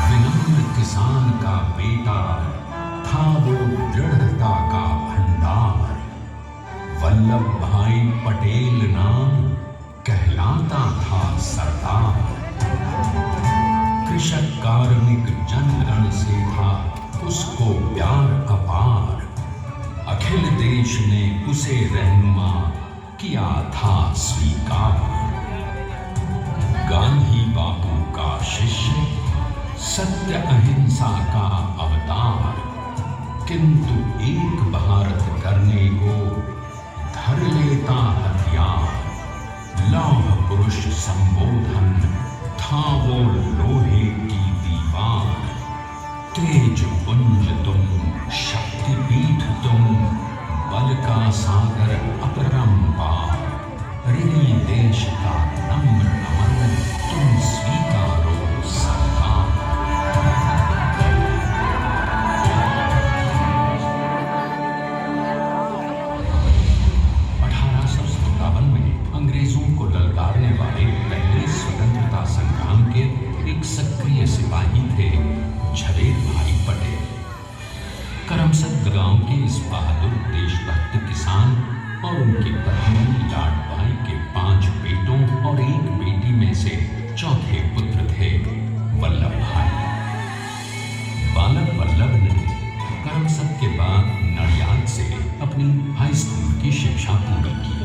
विनम्र किसान का बेटा था वो दृढ़ता का भंडार। वल्लभ भाई पटेल नाम कहलाता था सरदार। कृषक कार्मिक जनगण से था उसको प्यार अपार। अखिल देश ने उसे रहनुमा किया था स्वीकार। गांधी बापू का शिष्य, सत्य अहिंसा का अवतार। किंतु एक भारत करने को धर लेता हथियार। लौह पुरुष संबोधन था वो लोहे की दीवार। तेज पुंज तुम, शक्तिपीठ तुम, बल का सागर अपरंपार। ऋणी देश का नम्र नमन तुम स्वीकारो सरकार। 1857 में अंग्रेजों को ललकारने वाले पहले स्वतंत्रता संग्राम के एक सक्रिय सिपाही थे झवेर भाई पटेल। करमसद गांव के इस बहादुर देशभक्त किसान और उनकी पत्नी लाडबाई के 5 बेटों और 1 बेटी में से चौथे पुत्र थे वल्लभ भाई। बालक वल्लभ ने करमसद के बाद नडियाद से अपनी हाई स्कूल की शिक्षा पूरी की।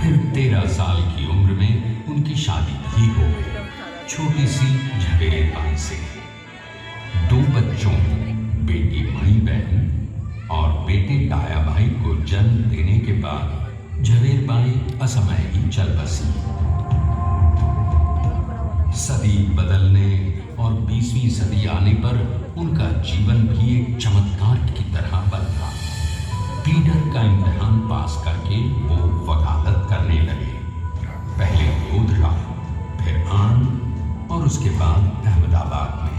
फिर 13 साल की उम्र में उनकी शादी भी हो गई, छोटी सी झवेर बाई से। 2 बच्चों, बेटी मणि बहन और बेटे डाया भाई को जन्म देने के बाद झवेर बाई असमय ही चल बसी। सदी बदलने और 20वीं सदी आने पर उनका जीवन भी एक चमत्कार की तरह बदला। पीटर का इम्तिहान पास करके वो वकालत करने लगे। पहले गोधरा, फिर आणंद और उसके बाद अहमदाबाद में।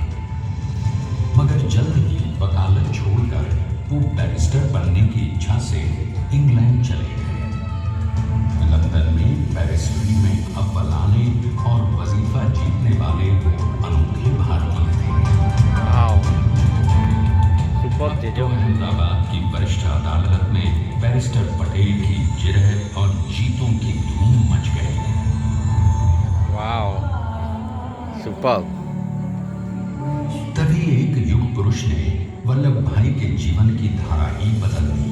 मगर जल्द ही वकालत छोड़कर वो बैरिस्टर बनने की इच्छा से इंग्लैंड चले गए। लंदन में बैरिस्टरी में अव्वल आने और वजीफा जीतने वाले वो अनोखे भारतीय थे। तो अहमदाबाद की वरिष्ठ अदालत में बैरिस्टर पटेल की जिरह और जीतों की धूम मच गई। Wow, super. तभी एक युग पुरुष ने वल्लभ भाई के जीवन की धारा ही बदल दी।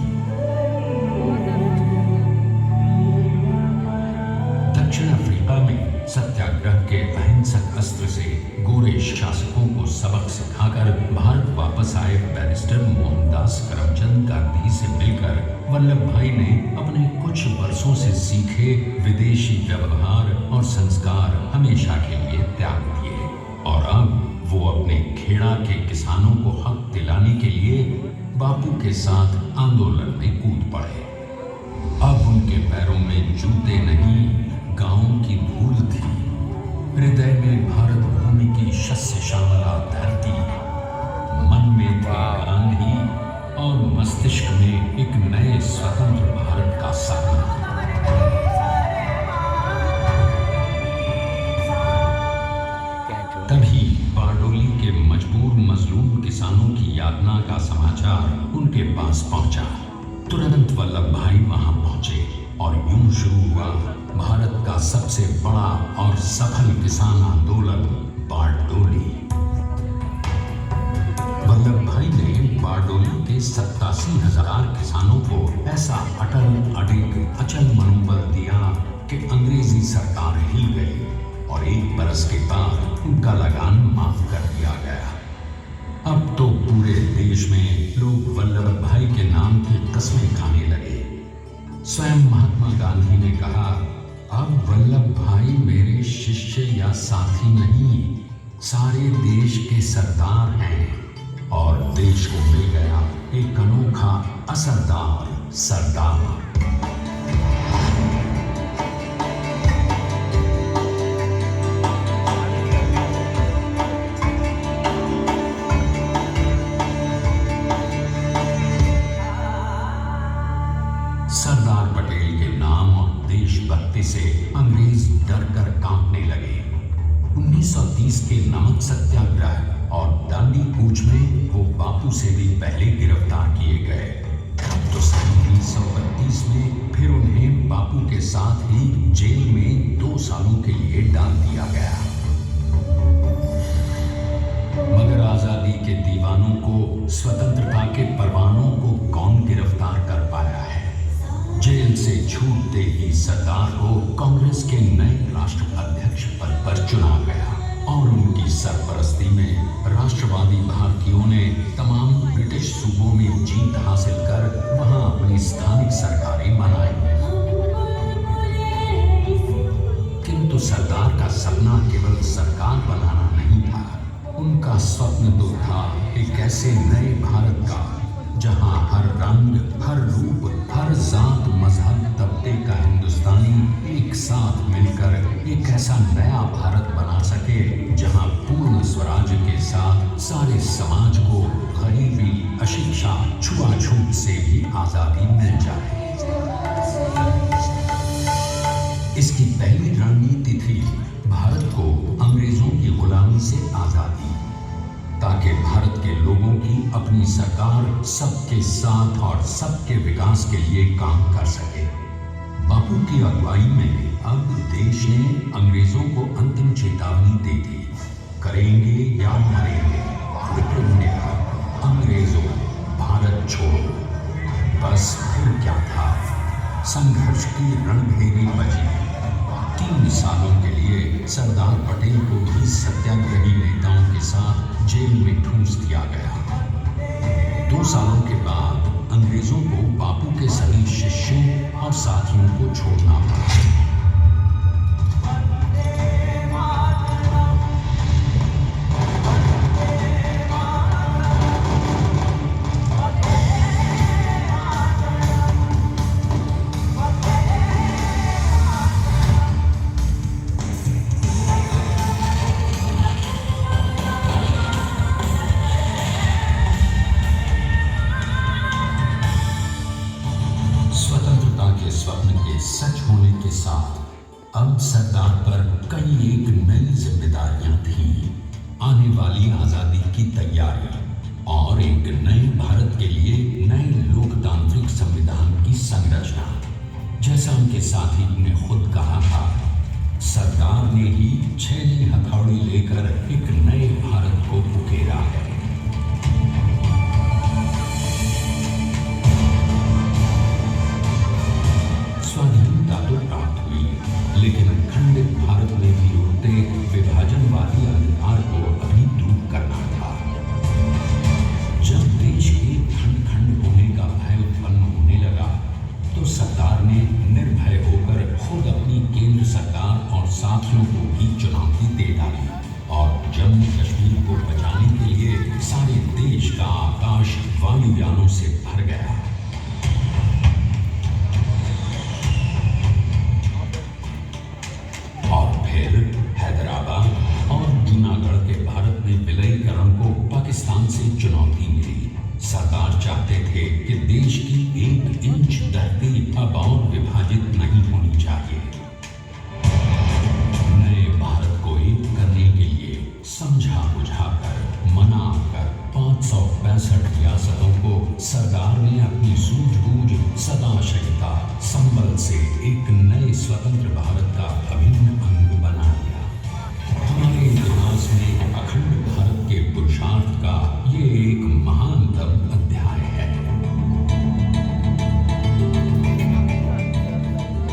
दक्षिण अफ्रीका में सत्याग्रह के अहिंसक अस्त्र से गोरे शासकों को सबक सिखाकर भारत वापस आए बैरिस्टर मोहनदास करमचंद गांधी से मिलकर वल्लभ भाई ने अपने कुछ वर्षों से सीखे विदेशी व्यवहार और संस्कार हमेशा के लिए त्याग दिए और अब वो अपने खेड़ा के किसानों को हक दिलाने के लिए बापू के साथ आंदोलन में कूद पड़े। अब उनके पैरों में जूते नहीं, गांवों की धूल थी। हृदय में भारत भूमि की शस्य श्यामला धरती, मन में थे गांधी और मस्तिष्क में एक नए स्वतंत्र भारत का सपना। तभी बारडोली के मजबूर मजलूम किसानों की यातना का समाचार उनके पास पहुंचा। तुरंत वल्लभ भाई वहां पहुंचे और यूं शुरू हुआ भारत का सबसे बड़ा और सफल किसान आंदोलन बारडोली। वल्लभ भाई ने बारडोली के 87,000 किसानों को ऐसा अटल अडिग अचल मनोबल दिया कि अंग्रेजी सरकार हिल गई और 1 बरस के बाद उनका लगान माफ कर दिया गया। अब तो पूरे देश में लोग वल्लभ भाई के नाम की कस्में खाने लगे। स्वयं महात्मा गांधी ने कहा, अब वल्लभ भाई मेरे शिष्य या साथी नहीं, सारे देश के सरदार हैं। और देश को मिल गया एक अनोखा असरदार सरदार। 1930 के नमक सत्याग्रह और दांडी कूच में वो बापू से भी पहले गिरफ्तार किए गए। तो सन 1932 में फिर उन्हें बापू के साथ ही जेल में 2 सालों के लिए डाल दिया गया। मगर आजादी के दीवानों को, स्वतंत्रता के परवानों को कौन गिरफ्तार कर पाया है? जेल से छूटते ही सरदार को कांग्रेस के नए राष्ट्राध्यक्ष पद पर चुना गया और उनकी सरपरस्ती में राष्ट्रवादी भारतीयों ने तमाम ब्रिटिश सूबों में जीत हासिल कर वहां अपनी स्थानिक सरकारें बनाई। किंतु सरदार का सपना केवल सरकार बनाना नहीं था। उनका स्वप्न तो था एक ऐसे नए भारत का जहां हर रंग, हर रूप, हर जात, मजहब, तबके का हिंदुस्तानी एक साथ मिलकर एक ऐसा नया भारत बना सके जहां पूर्ण स्वराज्य के साथ सारे समाज को गरीबी, अशिक्षा, छुआछूत से भी आजादी मिल जाए। इसकी पहली रणनीति थी भारत को अंग्रेजों की गुलामी से आजादी, ताकि भारत के लोगों की अपनी सरकार सबके साथ और सबके विकास के लिए काम कर सके। बापू की अगुवाई में अब देश ने अंग्रेजों को अंतिम चेतावनी दे दी, करेंगे या मरेंगे, क्विट इंडिया, अंग्रेजों भारत छोड़ो। बस फिर क्या था, संघर्ष की रणभेरी बजी। 3 सालों के लिए सरदार पटेल को भी सत्याग्रही नेताओं के साथ जेल में ठूंस दिया गया। 2 सालों के बाद अंग्रेजों को बापू के सभी शिष्यों और साथियों को छोड़ना पड़ा। सच होने के साथ अब सरदार पर कई एक नई जिम्मेदारियां थीं। आने वाली आजादी की तैयारी और एक नए भारत के लिए नए लोकतांत्रिक संविधान की संरचना। जैसा उनके साथी ने खुद कहा था, सरदार ने ही 6 हथौड़ी लेकर एक नए भारत को उकेरा है। स्वाधीनता तो प्राप्त हुई, लेकिन खंडित भारत में भी उड़ते विभाजनवादी अधिकार को अभी दूर करना था। जब देश के खंड खंड होने का भय उत्पन्न होने लगा, तो सरदार ने निर्भय होकर खुद अपनी केंद्र सरकार और साथियों को भी चुनौती दे डाली और जम्मू कश्मीर को बचाने के लिए सारे देश का आकाश वायुयानों से भर गया। हैदराबाद और जूनागढ़ के भारत में विलयीकरण को पाकिस्तान से चुनौती मिली। सरदार चाहते थे कि देश की 1 इंच धरती अब और विभाजित नहीं होनी चाहिए। नए भारत को एक करने के लिए समझा बुझाकर, मनाकर 565 रियासतों को सरदार ने अपनी सूझबूझ, सदाशयता, संबल से एक नए स्वतंत्र भारत का अभिन्न अंग बना दिया। हमारे इतिहास में अखंड भारत के पुरुषार्थ का ये एक महानतम अध्याय है।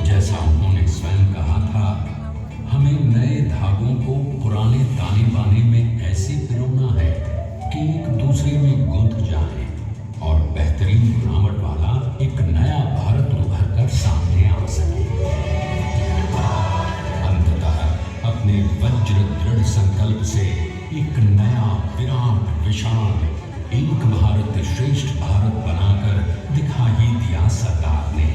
जैसा उन्होंने स्वयं कहा था, हमें नए धागों को पुराने ताने बाने में ऐसे पिरोना है कि एक दूसरे में गुंथ जाए और बेहतरीन बनावट वाला एक नया भारत उभर कर सामने आ सके। अपने वज्र दृढ़ संकल्प से एक नया विराट विशाल एक भारत श्रेष्ठ भारत बनाकर दिखा ही दिया सरदार ने।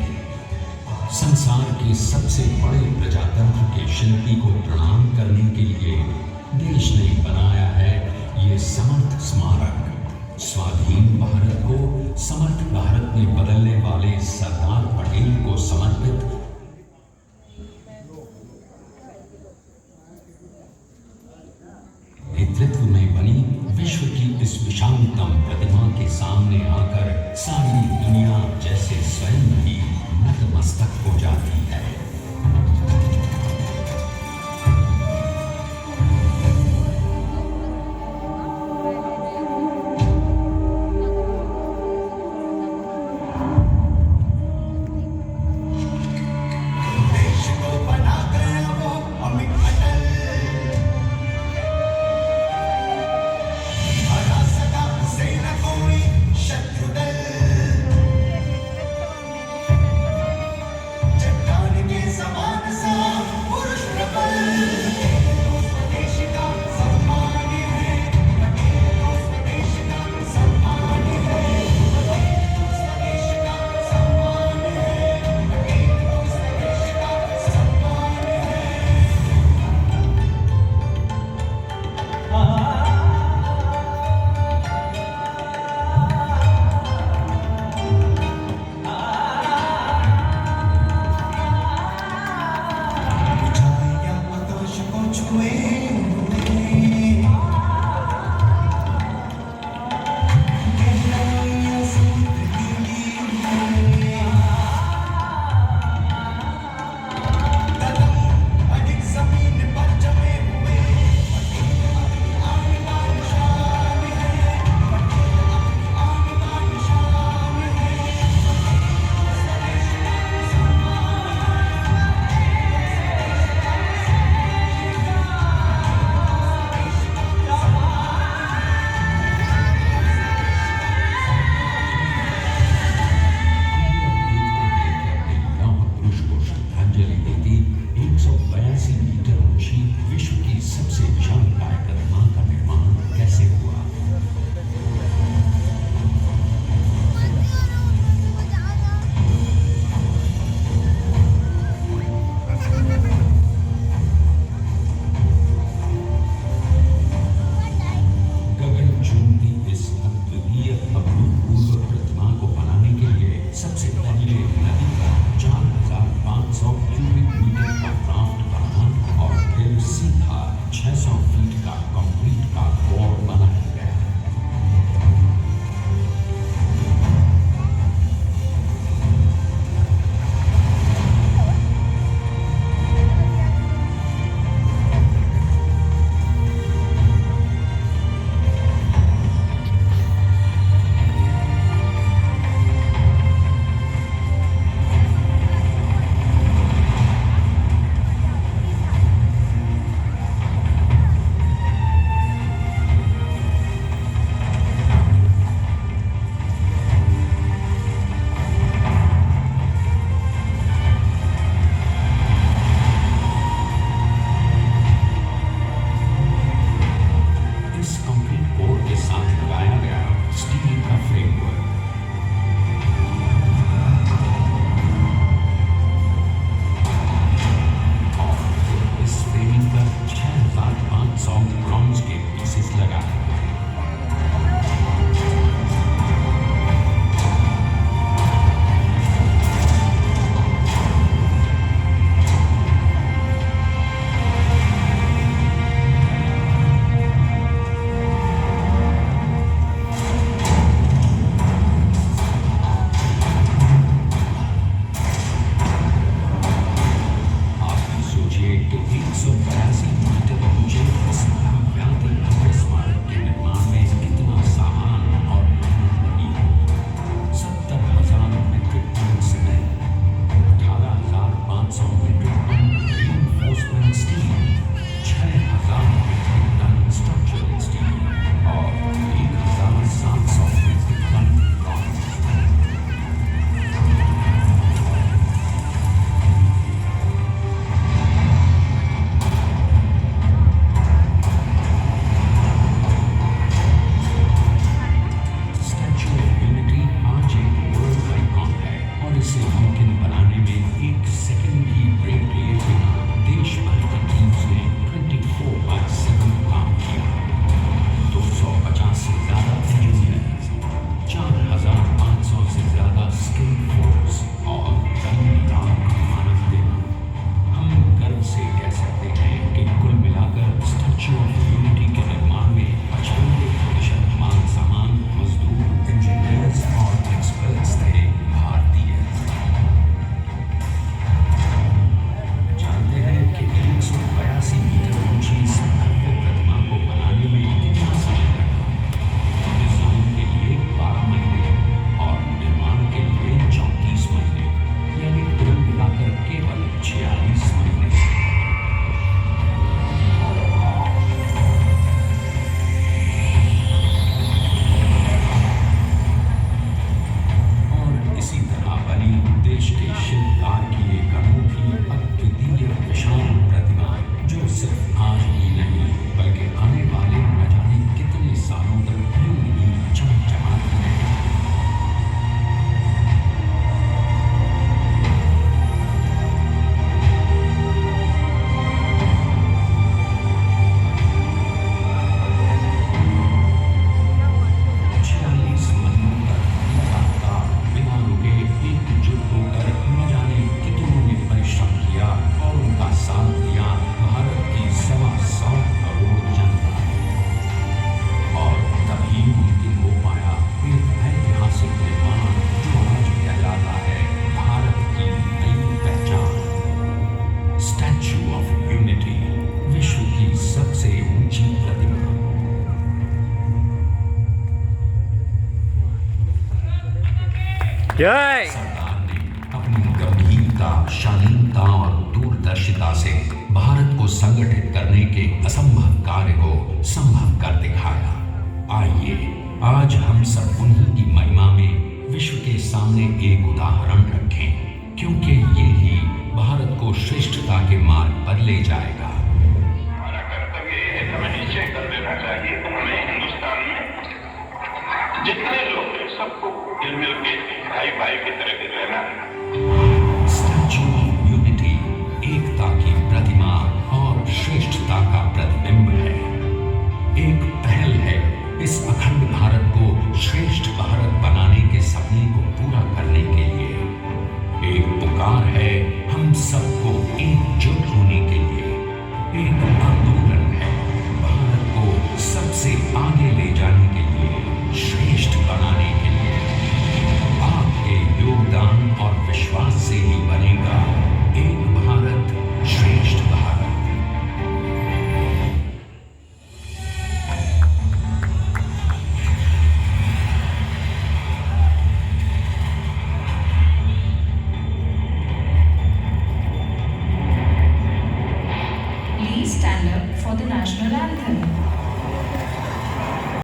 संसार के सबसे बड़े प्रजातंत्र के शिल्पी को प्रणाम करने के लिए देश ने बनाया है ये समर्थ स्मारक। स्वाधीन भारत को समर्थ भारत में बदलने वाले सरदार पटेल को समर्पित नेतृत्व में बनी विश्व की इस विशालतम प्रतिमा के सामने आकर सारी दुनिया जैसे स्वयं ही नतमस्तक हो जाती है। जय सरदार ने अपनी गंभीरता, शालीनता और दूरदर्शिता से भारत को संगठित करने के असंभव कार्य को संभव कर दिखाया। आइए आज हम सब उन्हीं की महिमा में विश्व के सामने एक उदाहरण रखें, क्योंकि ये ही भारत को श्रेष्ठता के मार्ग पर ले जाएगा। हमारा कर्तव्य ये है, हमें निश्चय कर लेना चाहिए कि हमें हिंदुस्तान में जितने लोग हैं सबको मिल मिल के भाई भाई की तरह रहना है। स्टैच्यू ऑफ यूनिटी एकता की प्रतिमा और श्रेष्ठता का प्रतिबिंब है। एक पहल है इस अखंड भारत को श्रेष्ठ भारत बनाने के सपने को पूरा करने के लिए। एक पुकार है हम सबको एकजुट होने के लिए। एक आंदोलन है भारत को सबसे आगे ले जाने के लिए, श्रेष्ठ बनाने के लिए। आपके योगदान और विश्वास से ही बनेगा एक भारत श्रेष्ठ Bharat. Please stand up for the national anthem.